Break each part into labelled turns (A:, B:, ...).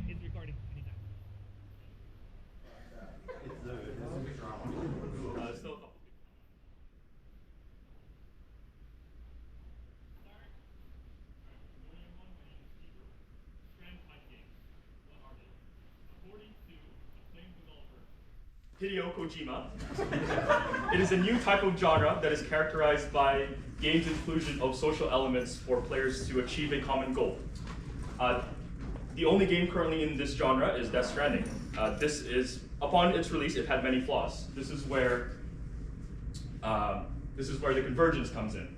A: It's recording anytime. Still a couple. Hideo Kojima. It is a new type of genre that is characterized by games' inclusion of social elements for players to achieve a common goal. The only game currently in this genre is Death Stranding. Upon its release, it had many flaws. This is where the Convergence comes in.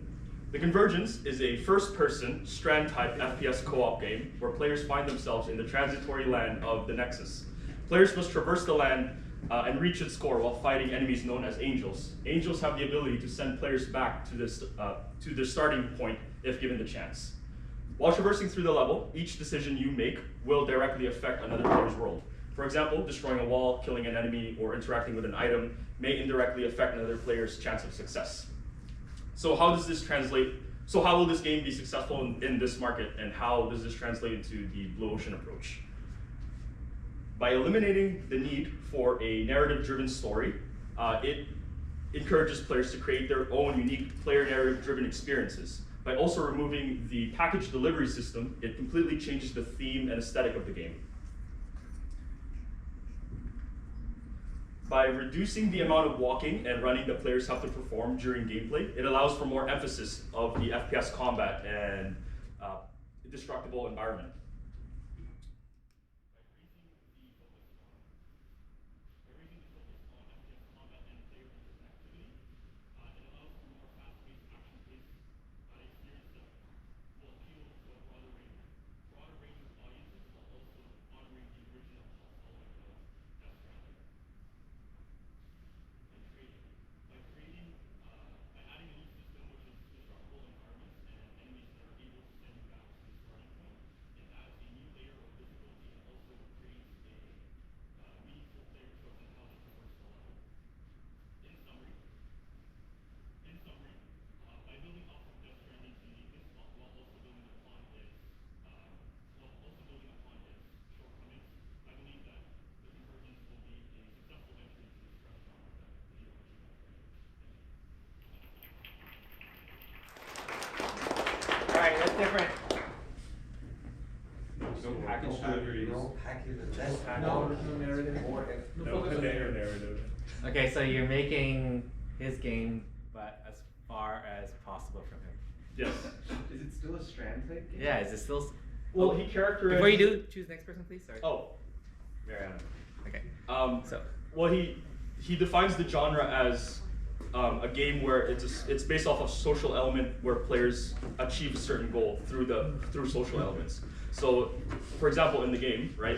A: The Convergence is a first-person, Strand-type FPS co-op game where players find themselves in the transitory land of the Nexus. Players must traverse the land and reach its core while fighting enemies known as angels. Angels have the ability to send players back to their starting point if given the chance. While traversing through the level, each decision you make will directly affect another player's world. For example, destroying a wall, killing an enemy, or interacting with an item may indirectly affect another player's chance of success. So how does this translate? So how will this game be successful in this market, and how does this translate into the Blue Ocean approach? By eliminating the need for a narrative-driven story, it encourages players to create their own unique player narrative-driven experiences. By also removing the package delivery system, it completely changes the theme and aesthetic of the game. By reducing the amount of walking and running that players have to perform during gameplay, it allows for more emphasis of the FPS combat and destructible environment.
B: Alright, that's different.
C: No package deliveries.
D: No package.
C: No
D: narrative.
C: No narrative.
B: Okay, so you're making his game, but as far as possible from him.
A: Yes.
D: Is it still a Strand type game?
B: Yeah, is it still?
A: Well, he characterized.
B: Before you do, choose next person, please. Sorry.
A: Oh, Mariana.
B: Okay.
A: So. Well, he defines the genre as a game where it's based off of social element where players achieve a certain goal through social elements. So, for example, in the game, right,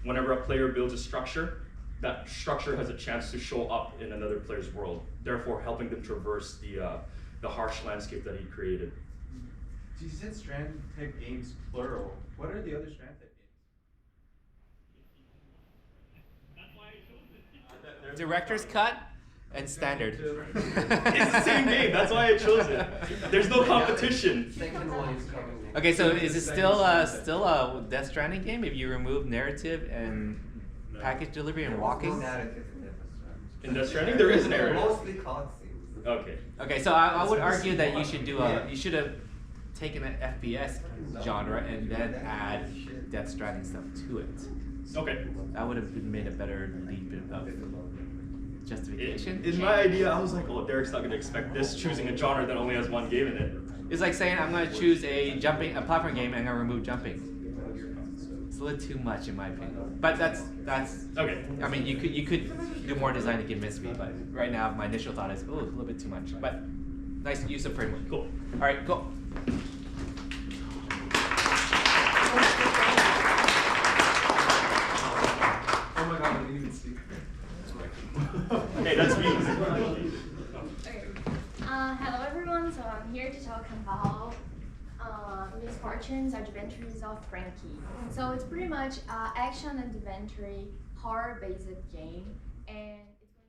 A: whenever a player builds a structure, that structure has a chance to show up in another player's world, therefore helping them traverse the harsh landscape that he created.
D: You said Strand type games plural. What are the other Strand type games?
B: Director's cut and standard.
A: It's the same game. That's why I chose it. There's no competition.
D: Second one is coming next.
B: Okay, so is it still a Death Stranding game if you remove narrative and package delivery and walking?
A: In Death Stranding, there is a narrative.
D: Mostly cutscenes.
A: Okay.
B: Okay, so I would argue that you should have taken an FPS genre and then add Death Stranding stuff to it.
A: Okay.
B: That would have made a better leap of justification.
A: In my idea, I was like, oh, Derek's not going to expect this, choosing a genre that only has one game in it.
B: It's like saying I'm going to choose a platform game and I'm going to remove jumping. It's a little too much in my opinion. But that's
A: Okay.
B: I mean, you could do more design to convince me, but right now my initial thought is, oh, a little bit too much. But nice use of framework.
A: Cool.
B: All right, go.
D: Oh my god, I didn't even speak.
A: Hey, that's me.
E: Okay. Hello everyone, so I'm here to talk about Misfortunes Adventures of Frankie. So it's pretty much action and adventure horror-based game, and it's going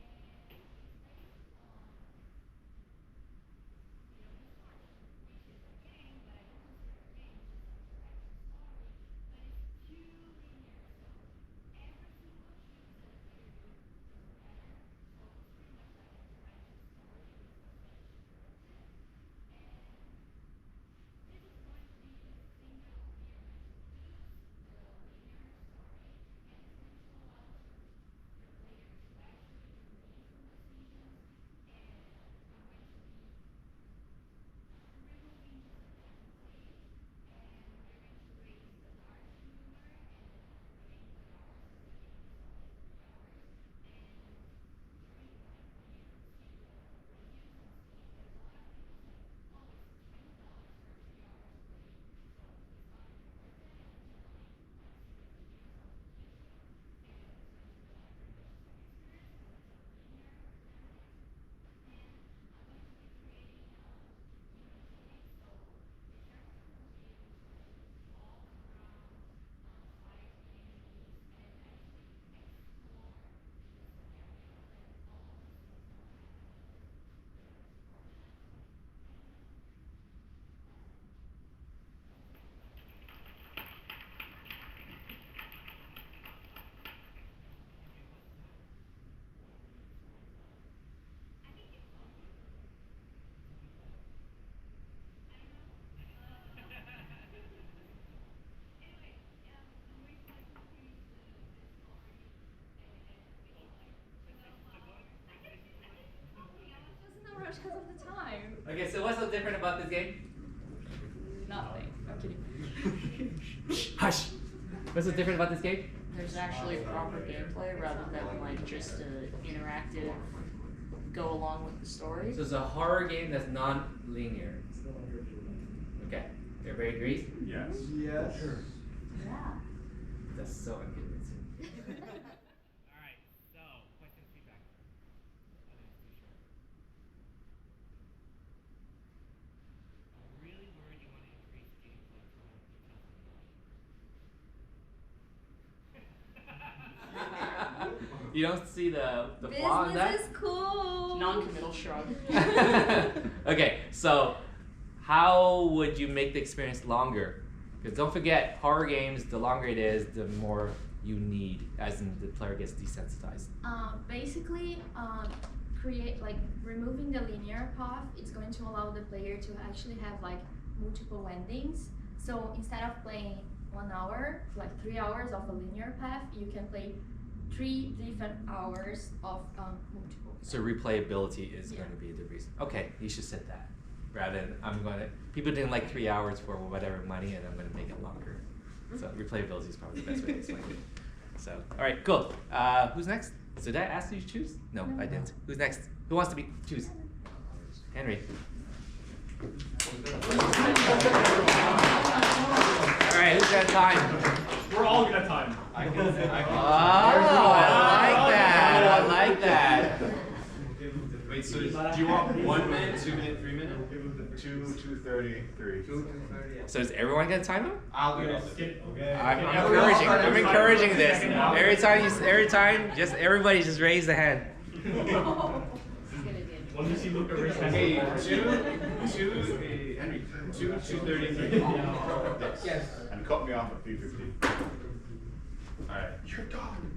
E: to be much because of the time.
B: Okay, so what's so different about this game?
F: Nothing. I'm kidding.
B: Hush! What's so different about this game?
F: There's actually proper gameplay rather than like just interactive go along with the story.
B: So it's a horror game that's non-linear. Okay, everybody agrees?
A: Yes.
D: Yes.
E: Yeah.
B: That's so unconvincing. Alright, so, questions, feedback. I'm really worried you want to increase gameplay time. You don't see the flaw in that?
E: Business is cool.
F: Non-committal shrug.
B: Okay, so how would you make the experience longer? Because don't forget, horror games, the longer it is, the more you need, as in the player gets desensitized.
E: Basically, removing the linear path, it's going to allow the player to actually have like multiple endings. So instead of playing 1 hour, like 3 hours of a linear path, you can play 3 different hours of multiple.
B: So replayability is
E: Yeah.
B: going to be the reason. Okay, you should set that. Rather than, people didn't like 3 hours for whatever money, and I'm going to make it longer. So replayability is probably the best way to explain it. So, alright, cool. Who's next? So did I ask you to choose? No, I didn't. Who's next? Who wants to be, choose? Henry. Alright, who's got time?
A: We're all gonna time.
B: Oh, I like that. I like that.
D: Wait, so do you want 1 minute, 2 minute, 3 minute?
C: 2:33.
B: So is everyone gonna time him?
D: I'll do it.
B: I'm encouraging this. Every time, just everybody just raise the hand.
A: Let me see Luca raise his hand.
D: Hey, Henry, 2:33.
C: Yes. And cut me off at 3:15.
D: Alright.
C: You're done.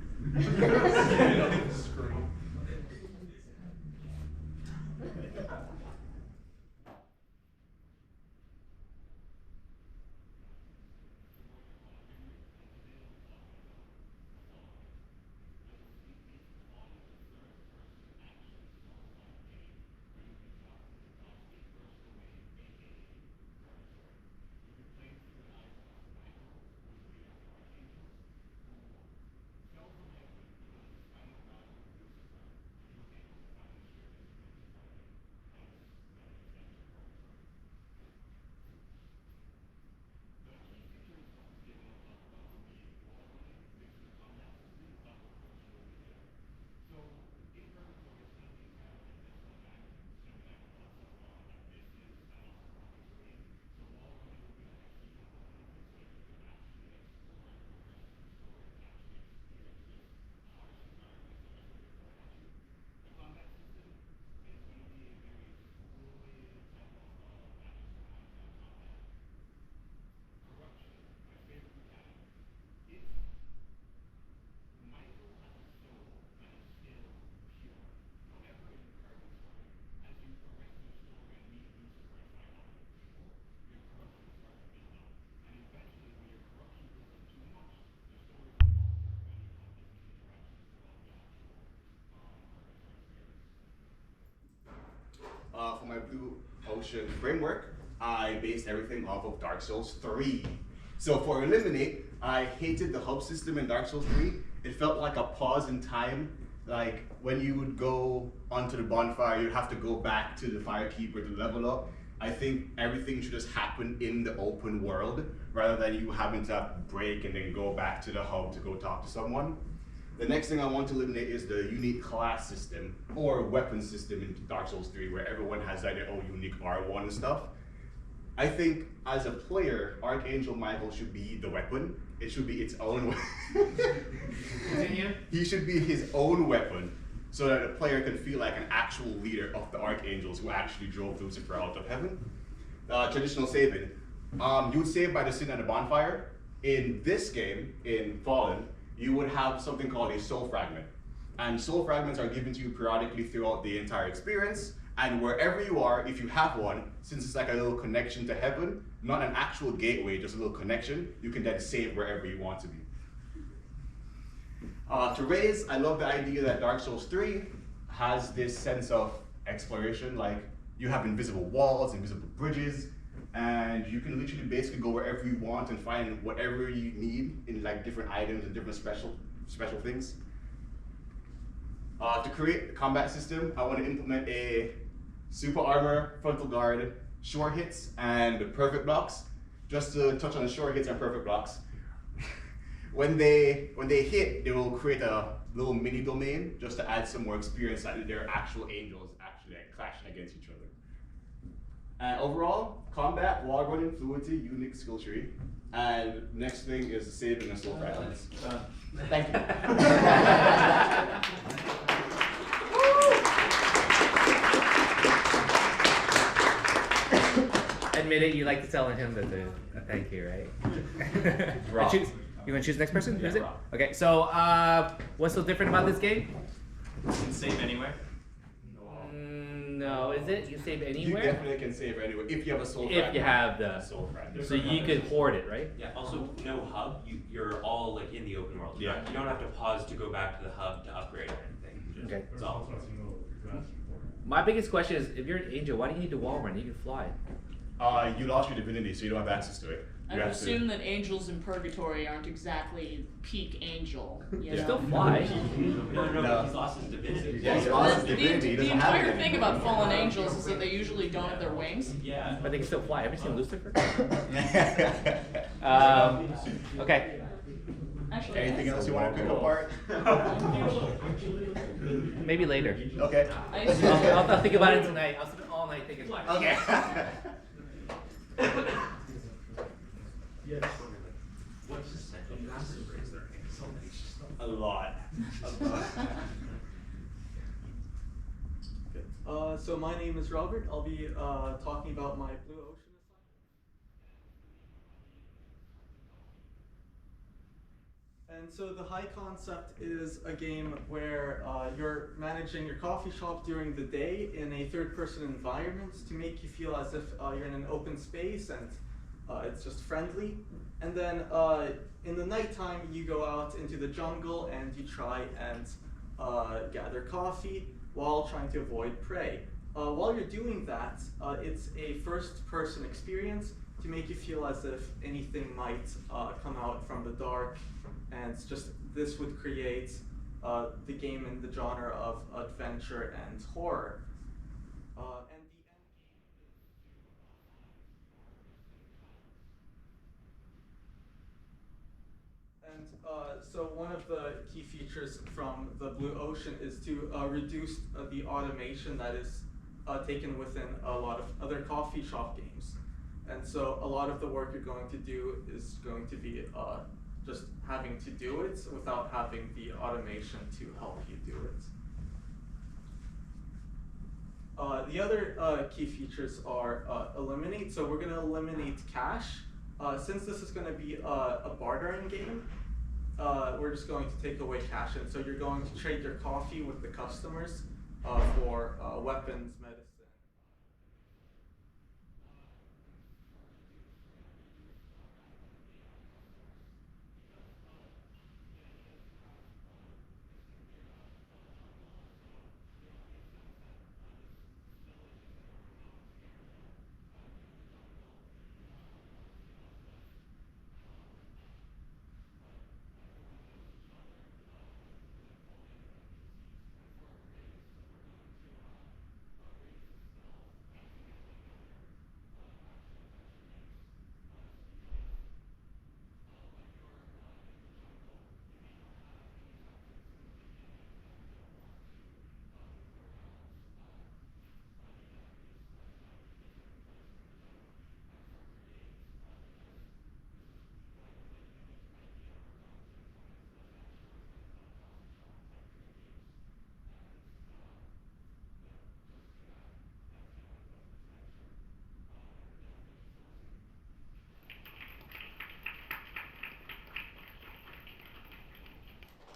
C: For my Blue Ocean framework, I based everything off of Dark Souls 3. So for Eliminate, I hated the hub system in Dark Souls 3. It felt like a pause in time. Like when you would go onto the bonfire, you'd have to go back to the Firekeeper to level up. I think everything should just happen in the open world rather than you having to break and then go back to the hub to go talk to someone. The next thing I want to eliminate is the unique class system or weapon system in Dark Souls 3 where everyone has like their own unique R1 and stuff. I think as a player, Archangel Michael should be the weapon. It should be its own weapon.
B: Continue.
C: He should be his own weapon so that the player can feel like an actual leader of the Archangels who actually drove Lucifer out of heaven. Traditional saving. You would save by the sitting at the bonfire. In this game, in Fallen, you would have something called a soul fragment. And soul fragments are given to you periodically throughout the entire experience. And wherever you are, if you have one, since it's like a little connection to heaven, not an actual gateway, just a little connection, you can then save wherever you want to be. To raise, I love the idea that Dark Souls 3 has this sense of exploration. Like you have invisible walls, invisible bridges, and you can literally basically go wherever you want and find whatever you need in like different items and different special things. To create the combat system, I want to implement a super armor, frontal guard, shore hits, and perfect blocks. Just to touch on the shore hits and perfect blocks. When they hit, it will create a little mini domain just to add some more experience that they're actual angels actually like clashing against each other. And overall, combat, wall running, fluidity, unique skill tree. And next thing is saving and soul fragments. Thank you.
B: Admit it, you like to tell him that there's a thank you, right? You want to choose the next person?
A: Yeah,
B: Who's it?
A: Rob.
B: Okay, so what's so different about this game?
A: You can save anywhere.
B: No, is it? You save
C: You
B: anywhere?
C: definitely can save anywhere if you have a soul
B: If
C: fragment.
B: you have the,
C: soul fragment.
B: so you could hoard it, right?
G: Yeah, also no hub, you're all like in the open world.
C: Yeah.
G: You don't have to pause to go back to the hub to upgrade or anything.
B: Okay.
G: It's all.
B: My biggest question is, if you're an angel, why do you need to wall run? You can fly.
C: You lost your divinity, so you don't have access to it.
F: I
C: You
F: would
C: have to-
F: assume that angels in purgatory aren't exactly peak angel. You
B: You
F: know?
B: still fly.
C: No.
G: He's lost his divinity.
C: Yeah, he's lost his
F: The
C: divinity. He
F: the
C: doesn't have
F: entire
C: it
F: thing about fallen angels is that they usually don't have their wings.
G: Yeah.
B: But they can still fly. Have you seen Lucifer?
C: anymore.
B: Okay.
F: Actually,
C: Anything
F: yes.
C: else you want to pick apart?
B: Maybe later.
C: Okay.
F: I assume-
B: I'll think about it tonight. I'll spend all night thinking about it.
C: Okay.
A: A lot.
H: So my name is Robert. I'll be talking about my Blue Ocean assignment. And so the high concept is a game where you're managing your coffee shop during the day in a third-person environment to make you feel as if you're in an open space and it's just friendly. And then in the nighttime, you go out into the jungle and you try and gather coffee while trying to avoid prey. While you're doing that, it's a first-person experience to make you feel as if anything might come out from the dark, and it's just this would create the game in the genre of adventure and horror. And the end And so one of the key features from the Blue Ocean is to reduce the automation that is taken within a lot of other coffee shop games. And so a lot of the work you're going to do is going to be just having to do it without having the automation to help you do it. The other key features are eliminate. So we're going to eliminate cash. Since this is going to be a bartering game, we're just going to take away cash. And so you're going to trade your coffee with the customers for weapons, medicine.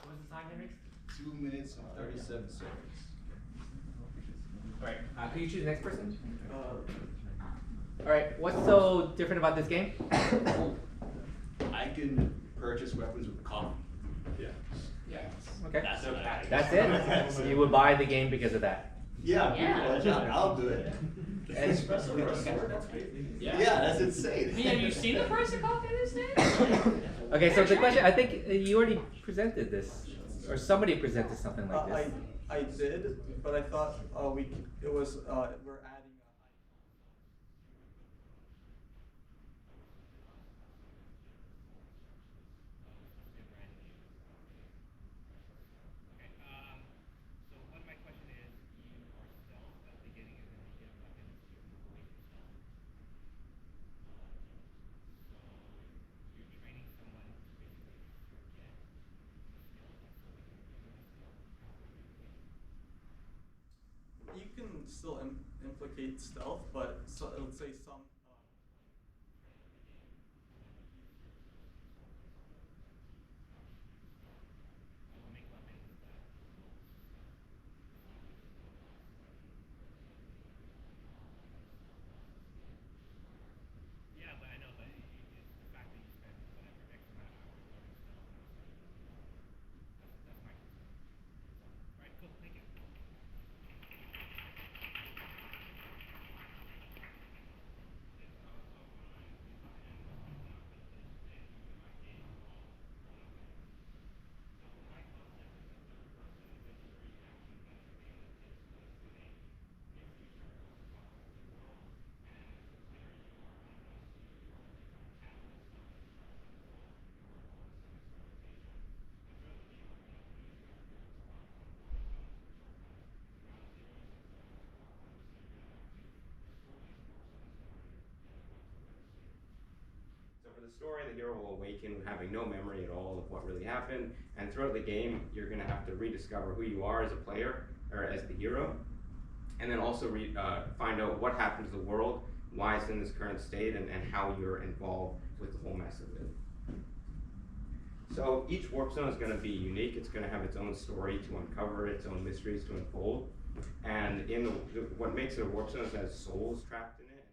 B: What was the time, Henry?
C: 2 minutes and 37 seconds.
B: Alright, could you choose the next person? Alright, what's so different about this game?
C: I can purchase weapons with coffee.
A: Yeah.
C: Yeah.
B: Okay.
G: That's okay.
B: That's it? So you would buy the game because of that?
C: Yeah,
F: Yeah.
C: pretty much. I'll do it. And
G: Espresso for a sword, that's crazy.
C: yeah, that's insane.
F: I mean, have you seen the price of coffee these days?
B: Okay, so the question, I think you already presented this, or somebody presented something like this.
H: I did, but I thought it was we're adding a
B: So one of my question is, you are stealth at the beginning and then you get weapons, you move away from stealth. So you're training someone to basically forget stealth.
H: You can still implicate stealth, but let's say some.
B: Make weapons that yeah, but I know, but it's the fact that you spend whatever X amount of hours learning stealth. That's my concern. Alright, cool, thank you.
I: So for the story, the hero will awaken having no memory at all of what really happened, and throughout the game, you're going to have to rediscover who you are as a player, or as the hero, and then also find out what happened to the world, why it's in this current state, and how you're involved with the whole mess of it. So each warp zone is going to be unique. It's going to have its own story to uncover, its own mysteries to unfold, and what makes it a warp zone is it has souls trapped in it.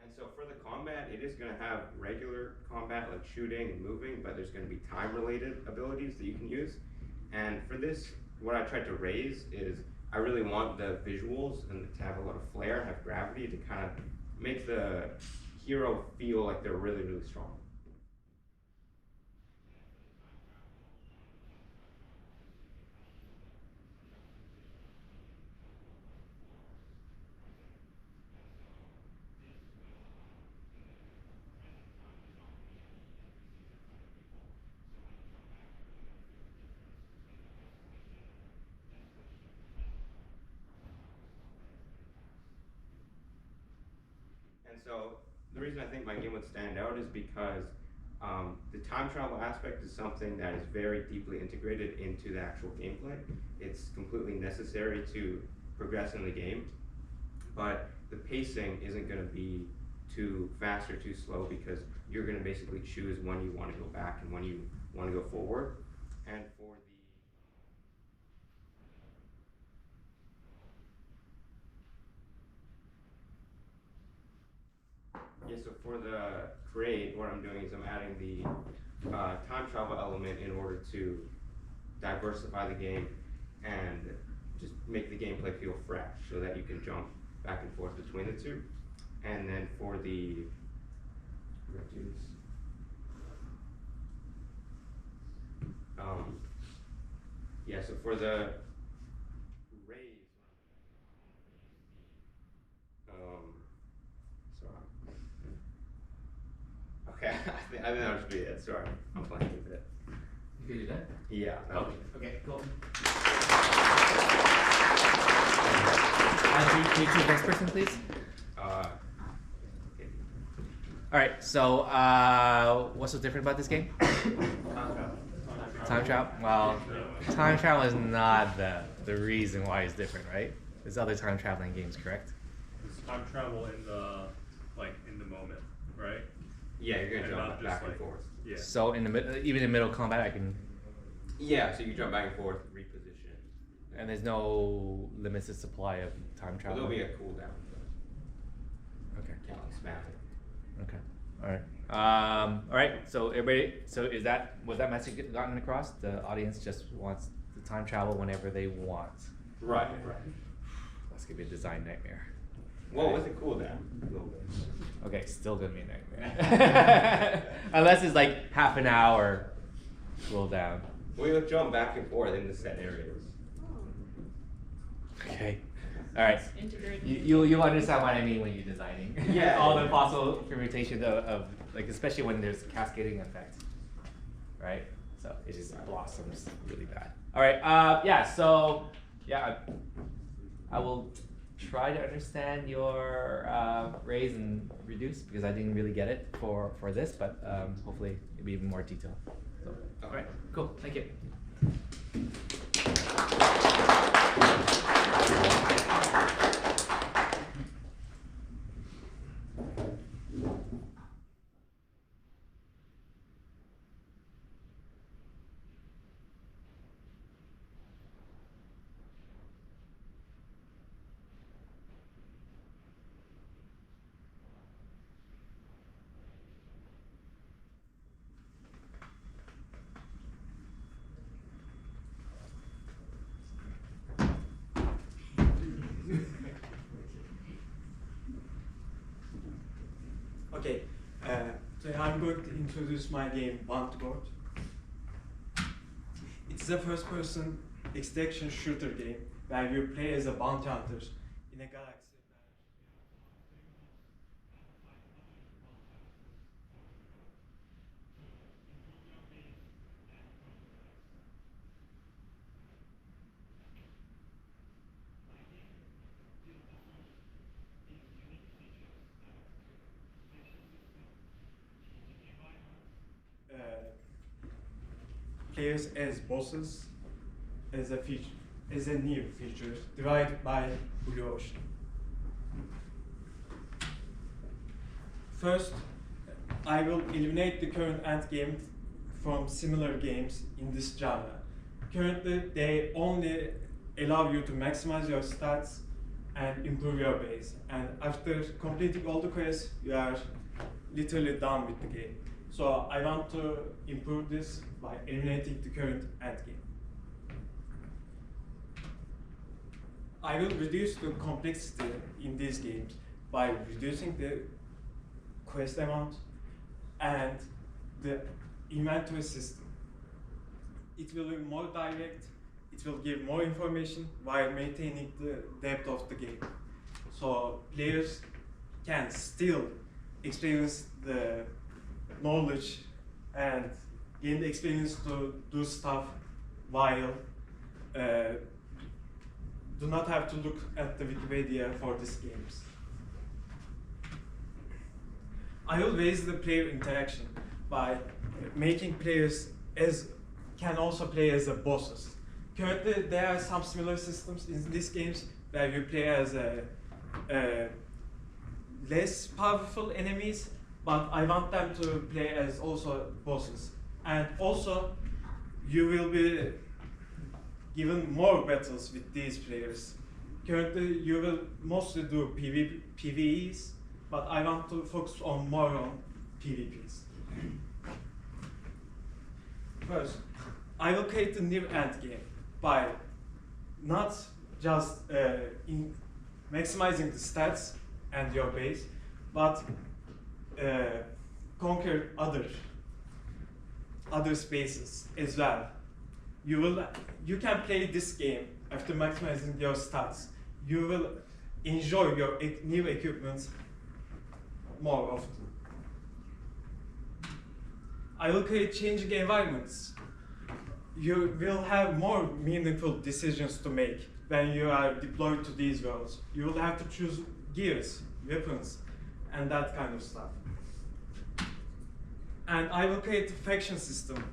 I: And so for the combat, it is going to have regular combat like shooting and moving, but there's going to be time-related abilities that you can use. And for this, what I tried to raise is I really want the visuals and to have a lot of flair, have gravity to kind of make the hero feel like they're really, really strong. And so the reason I think my game would stand out is because the time travel aspect is something that is very deeply integrated into the actual gameplay. It's completely necessary to progress in the game, but the pacing isn't going to be too fast or too slow because you're going to basically choose when you want to go back and when you want to go forward. And for so for the create, what I'm doing is I'm adding the time travel element in order to diversify the game and just make the gameplay feel fresh so that you can jump back and forth between the two. And then for the so for the raise, sorry. Okay, I think that'll just be it. Sorry, I'm playing with it.
B: You can do that?
I: Yeah.
B: Okay, cool. Can you choose next person, please?
I: Okay.
B: All right. So, what's so different about this game? Time travel. Well, time travel is not the reason why it's different, right? There's other time traveling games, correct?
A: It's time travel in the moment, right?
I: Yeah, you're gonna
A: And
I: jump
A: not
I: back
A: just,
I: and
A: like-
I: forth.
A: Yeah.
B: So in the even in middle combat, I can,
I: Yeah, so you jump back and forth, reposition.
B: and there's no limited supply of time
I: Well,
B: travel.
I: there'll be a cooldown.
B: Okay.
I: Can't like spam
B: All right. All right. So everybody. So was that message gotten across? The audience just wants the time travel whenever they want.
I: Right.
B: That's gonna be a design nightmare.
I: Well, with a cooldown, a little bit.
B: Okay, still gonna be a nightmare. Unless it's like half an hour cooldown.
I: We'll jump back and forth in the set areas.
B: Okay. All right.
F: Integrating.
B: You understand what I mean when you're designing.
I: Yeah.
B: All the possible permutations of like, especially when there's cascading effect, right? So it just blossoms really bad. All right. Yeah. So yeah, I will try to understand your raise and reduce because I didn't really get it for this, but hopefully it'll be even more detailed. So, all right. Cool. Thank you.
H: Okay, so I'm going to introduce my game Want God. It's a first-person extraction shooter game where you play as a bounty hunter in a galaxy. Players as bosses as a new feature divided by Blue Ocean. First, I will eliminate the current endgame from similar games in this genre. Currently, they only allow you to maximize your stats and improve your base. And after completing all the quests, you are literally done with the game. So I want to improve this by eliminating the current endgame. I will reduce the complexity in these games by reducing the quest amount and the inventory system. It will be more direct, it will give more information while maintaining the depth of the game. So players can still experience the knowledge and gain the experience to do stuff while do not have to look at the Wikipedia for these games. I will raise the player interaction by making players can also play as bosses. Currently, there are some similar systems in these games where you play as less powerful enemies, but I want them to play as also bosses. And also, you will be given more battles with these players. Currently, you will mostly do PvEs, but I want to focus more on PvPs. First, I will create a new endgame by not just maximizing the stats and your base, but conquer other spaces as well. You can play this game after maximizing your stats. You will enjoy your new equipment more often. I will create changing environments. You will have more meaningful decisions to make when you are deployed to these worlds. You will have to choose gears, weapons, and that kind of stuff. And I will create a faction system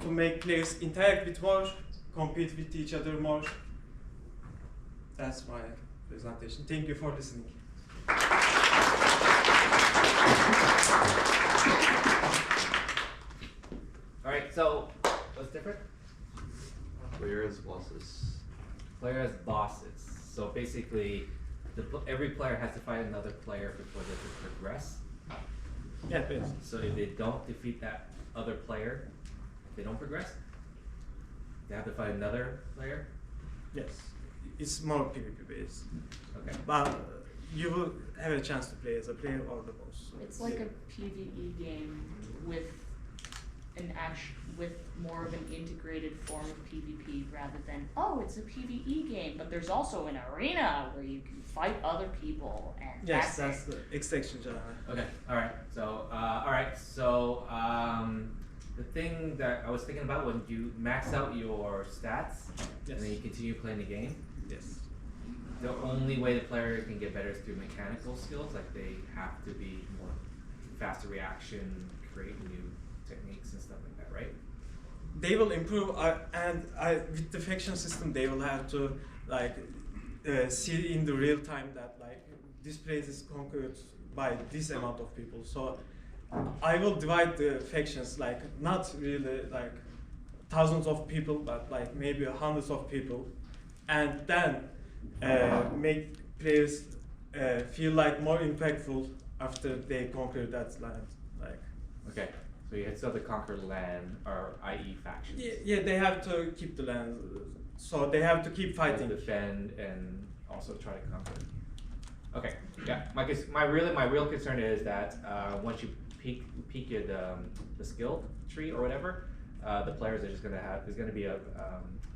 H: to make players interact with more, compete with each other more. That's my presentation. Thank you for listening.
B: All right, so what's different?
J: Player as bosses.
B: Player as bosses. So basically, every player has to fight another player before they can progress.
K: Yeah, please.
B: So if they don't defeat that other player, they don't progress. They have to fight another player.
K: Yes, it's more PvP based.
B: Okay.
K: But you will have a chance to play as a player or the boss. So
F: It's like a PvE game with with more of an integrated form of PvP rather than, oh, it's a PvE game, but there's also an arena where you can fight other people and
K: yes,
F: that's
K: that's
F: it.
K: the extension genre.
B: Okay. All right. So the thing that I was thinking about when you max out your stats
K: Yes.
B: and then you continue playing the game,
K: Yes.
B: the only way the player can get better is through mechanical skills. Like they have to be more faster reaction, create new techniques and stuff like that, right?
K: They will improve, with the faction system, they will have to like see in the real time that like this place is conquered by this amount of people. So I will divide the factions like not really like thousands of people, but like maybe hundreds of people, and then make players feel like more impactful after they conquer that land. Like
B: Okay. So you still have to conquer land, or i.e. factions.
K: yeah, they have to keep the land, so they have to keep fighting.
B: Defend and also try to conquer. Okay. Yeah. My real concern is that once you peak the skill tree or whatever, the players are just gonna have, there's gonna be a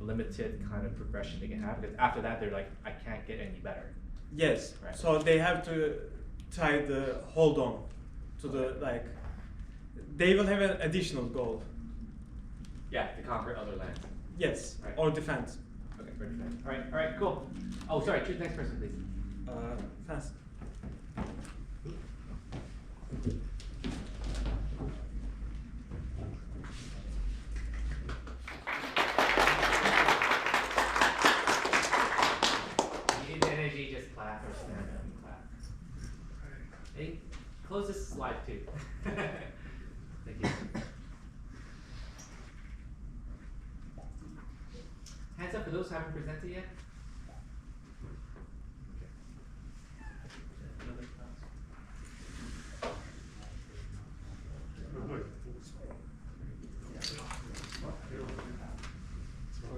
B: limited kind of progression they can have, because after that they're like, I can't get any better.
K: Yes.
B: Right.
K: So they have to try to hold on to the like. They will have an additional goal.
B: Yeah, to conquer other lands.
K: Yes.
B: Right.
K: Or defend.
B: Okay, for defense. All right, cool. Oh, sorry. Choose the next person, please.
K: Fast.
B: Need energy, just clap or stand up and clap. Hey, close this slide too. Thank you. Hands up for those who haven't presented yet.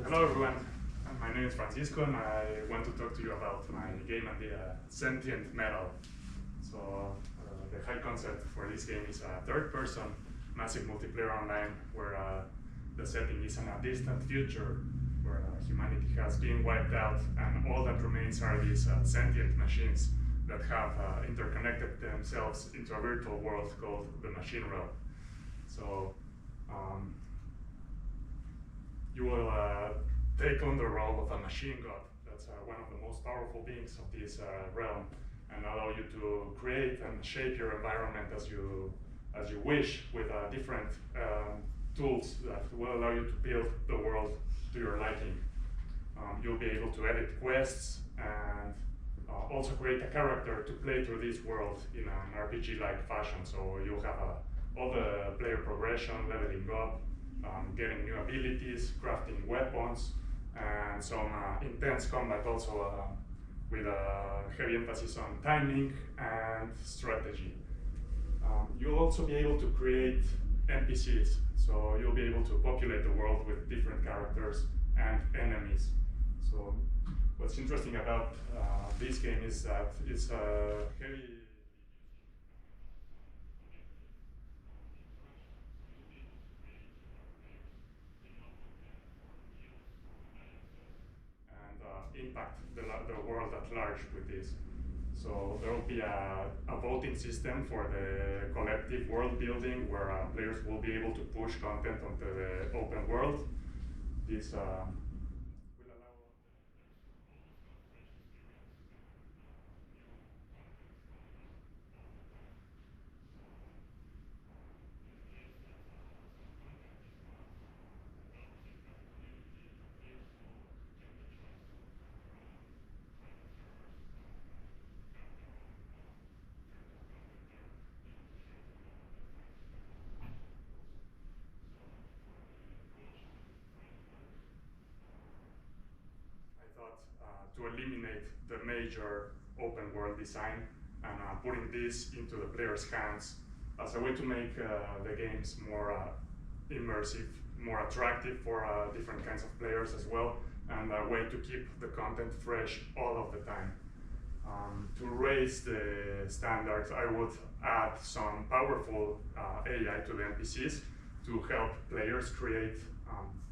L: Hello everyone, my name is Francisco and I want to talk to you about my game idea, Sentient Metal. So the high concept for this game is a third-person massive multiplayer online where the setting is in a distant future where humanity has been wiped out and all that remains are these sentient machines that have interconnected themselves into a virtual world called the Machine Realm. So you will take on the role of a machine god. That's one of the most powerful beings of this realm, and allow you to create and shape your environment as you wish with different tools that will allow you to build the world to your liking. You'll be able to edit quests and also create a character to play through this world in an RPG-like fashion. So you'll have all the player progression, leveling up, getting new abilities, crafting weapons, and some intense combat also with a heavy emphasis on timing and strategy. You'll also be able to create NPCs, so you'll be able to populate the world with different characters and enemies. So what's interesting about this game is that it's a heavy impact the world at large with this. So there will be a voting system for the collective world building where players will be able to push content onto the open world. This will allow to eliminate the major open world design and putting this into the player's hands as a way to make the games more immersive, more attractive for different kinds of players as well, and a way to keep the content fresh all of the time. To raise the standards, I would add some powerful AI to the NPCs to help players create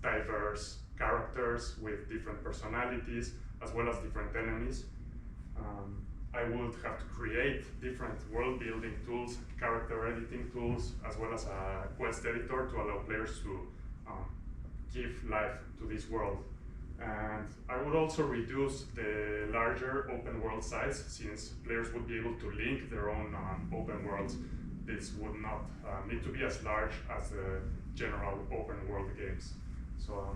L: diverse characters with different personalities as well as different enemies. I would have to create different world building tools, character editing tools, as well as a quest editor to allow players to give life to this world. And I would also reduce the larger open world size, since players would be able to link their own open worlds. This would not need to be as large as the general open world games. So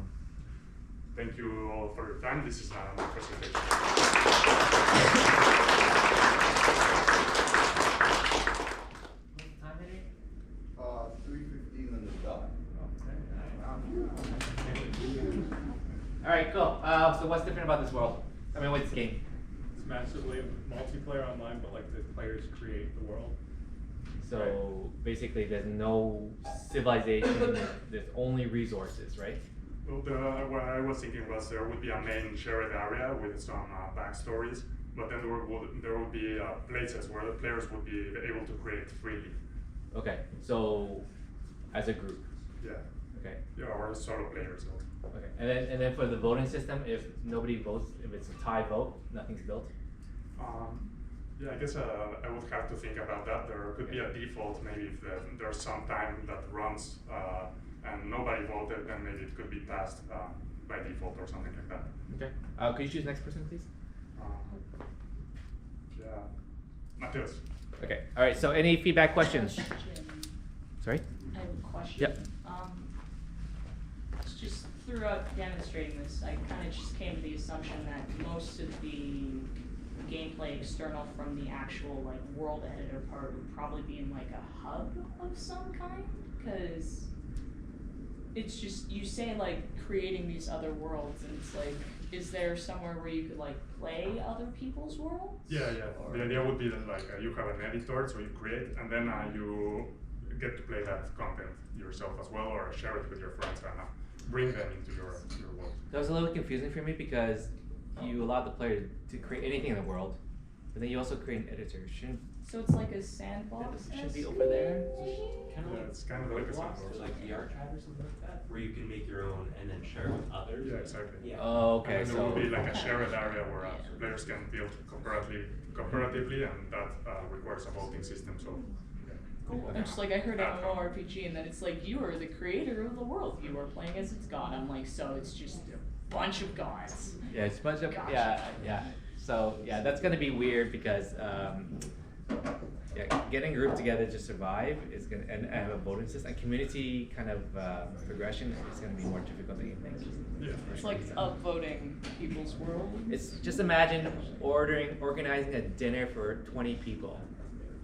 L: thank you all for your time. This is my presentation.
B: What's the time today?
C: 3:15 on the dot.
B: All right, cool. So what's different about this world? I mean, what's this game?
M: It's massively multiplayer online, but like the players create the world.
B: So basically, there's no civilization. There's only resources, right?
L: Well, what I was thinking was there would be a main shared area with some backstories, but then there would be places where the players would be able to create freely.
B: Okay, so as a group.
L: Yeah.
B: Okay.
L: Yeah, or solo players also.
B: Okay, and then for the voting system, if nobody votes, if it's a tie vote, nothing's built.
L: Yeah, I guess I would have to think about that. There could be a default, maybe if there's some time that runs and nobody voted, then maybe it could be passed by default or something like that.
B: Okay. Could you choose next person, please?
L: Yeah, Mateus.
B: Okay. All right. So any feedback, questions? Sorry.
F: I have a question.
B: Yep.
F: Just throughout demonstrating this, I kind of just came to the assumption that most of the gameplay external from the actual like world editor part would probably be in like a hub of some kind, because it's just, you say like creating these other worlds, and it's like, is there somewhere where you could like play other people's worlds?
L: Yeah. The idea would be that like you have an editor, so you create, and then you get to play that content yourself as well, or share it with your friends and bring them into your world.
B: That was a little confusing for me because you allowed the player to create anything in the world, but then you also create an editor. Shouldn't
F: So it's like a sandbox?
B: it should be over there?
G: Kind of
L: Yeah, it's kind of like a sandbox.
G: like VR chat or something like that, where you can make your own and then share with others.
L: Yeah, exactly.
G: Yeah.
B: Oh, okay.
L: And then
B: So
L: there will be like a shared area where players can build cooperatively, and that requires a voting system. So.
F: Cool. I'm just like, I heard MMORPG, and then it's like, you are the creator of the world. You are playing as its god. I'm like, so it's just a bunch of gods.
B: yeah, it's a bunch of
F: Gotcha.
B: yeah. So yeah, that's gonna be weird because getting a group together to survive is gonna and have a voting system, a community kind of progression is gonna be more difficult than you think.
L: Yeah.
F: It's like upvoting people's world.
B: It's just imagine organizing a dinner for 20 people.